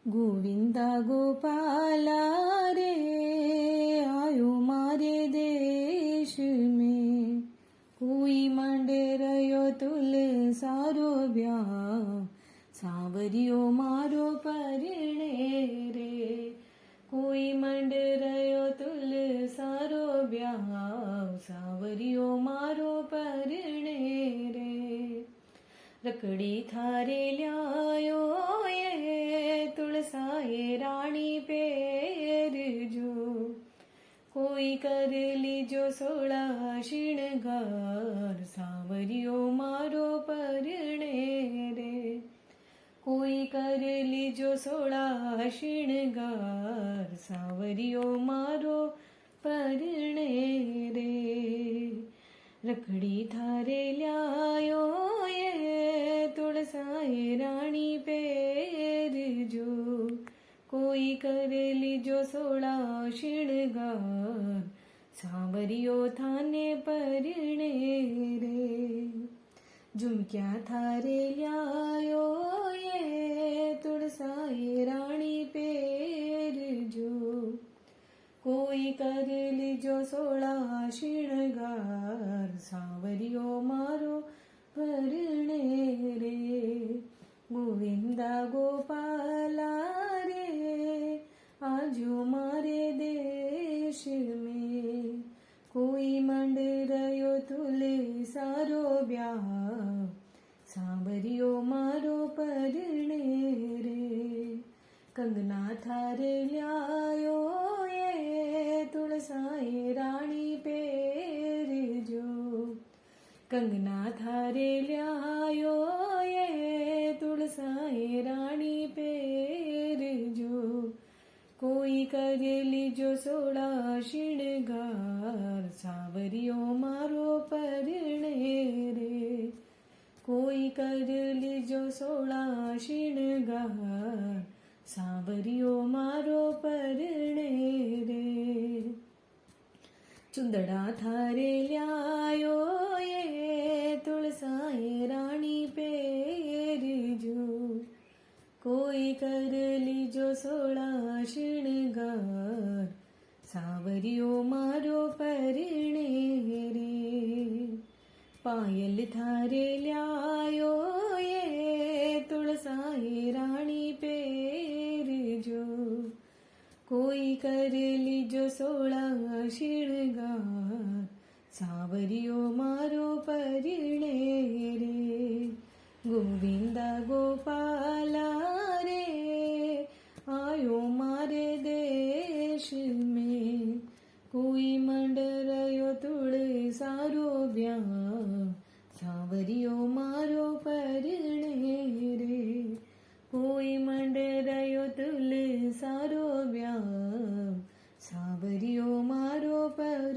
गोविंदा गोपाला रे आयो मारे देश में, कोई मांडे रयो तुल सारो ब्याह, सावरियो मारो परणे रे। कोई मंड रयो तुल सारो ब्याह, सावरियो मारो परणे रे। रकड़ी थारे ल्यायो ये तुलसाए राणी पेर जो, कोई कर लीजो सोला श्रृंगार, सावरियो मारो परणे रे। कोई कर लीजो सोला श्रृंगार, सावरियो मारो परणे रे। रखड़ी थारे ल्यायो ये तुलसाए राणी पेर जो, कोई कर लीजो सोला श्रृंगार, सावरियो थाने परणे रे। झुमक्या थारे ल्यायो ये तुलसाए राणी पेर जो, कोई कर लीजो सोला श्रृंगार, सावरियो मारो परणे रे। गोविंदा गोपाला रे आजो मारे देश में, कोई मंड रयो तुले सारो ब्याह, सावरियो मारो परणे रे। कंगना थारे ल्यायो ये तुलसाए राणी पेर जो, कंगना थारे ल्यायो ये तुलसाए राणी पेर जो, कोई कर लीजो सोला श्रृंगार, सावरियो मारो परणे रे। कोई कर लीजो सोला श्रृंगार, सावरियो मारो परणे रे। चुंदड़ा थारे ल्यायो ये तुलसाए राणी पेर जो, कोई कर लीजो सोला श्रृंगार, सावरियो मारो परणे रे। पायल थारे ल्यायो ये तुलसाए राणी पेर जो, कोई कर लीजो सोला श्रृंगार, सावरियो मारो परणे रे। गोविंदा गोपाला रे आयो मारे देश में, कोई मंड रयो तुल सारो ब्याह, सावरियो मारो परणे रे। कोई मंड रयो तुल सारो ब्याह, सावरियो मारो पर